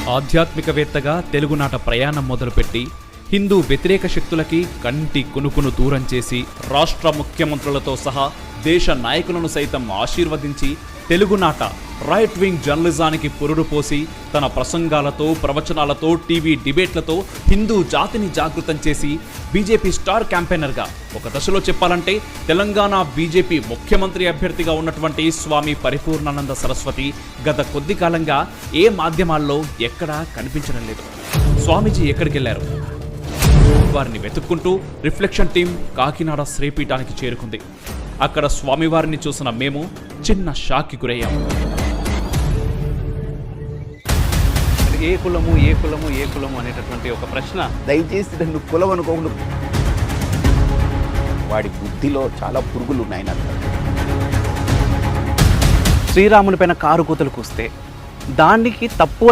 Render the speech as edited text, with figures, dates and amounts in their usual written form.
ఆధ్యాత్మికవేత్తగా తెలుగునాట ప్రయాణం మొదలుపెట్టి హిందూ వ్యతిరేక శక్తులకి కంటి కునుకును దూరం చేసి రాష్ట్ర ముఖ్యమంత్రులతో సహా దేశ నాయకులను సైతం ఆశీర్వదించి తెలుగునాట రైట్ వింగ్ జర్నలిజానికి పురుడు పోసి తన ప్రసంగాలతో ప్రవచనాలతో టీవీ డిబేట్లతో హిందూ జాతిని జాగృతం చేసి బీజేపీ స్టార్ క్యాంపెయినర్గా ఒక దశలో చెప్పాలంటే తెలంగాణ బీజేపీ ముఖ్యమంత్రి అభ్యర్థిగా ఉన్నటువంటి స్వామి పరిపూర్ణానంద సరస్వతి గత కొద్ది కాలంగా ఏ మాధ్యమాల్లో ఎక్కడా కనిపించడం లేదు. స్వామీజీ ఎక్కడికి వెళ్లారు? వారిని వెతుక్కుంటూ రిఫ్లెక్షన్ టీం కాకినాడ శ్రీపీఠానికి చేరుకుంది. అక్కడ స్వామివారిని చూసిన మేము చిన్న షాక్కి గురయ్యాము. ఏ కులము ఏ కులము ఏ కులము అనేటటువంటి ఒక ప్రశ్న, దయచేసి నన్ను కులం అనుకోకుండా, వాడి బుద్ధిలో చాలా పురుగులు ఉన్నాయని అర్థం. శ్రీరాముని పైన కారు కూతలు కూస్తే దానికి తప్పు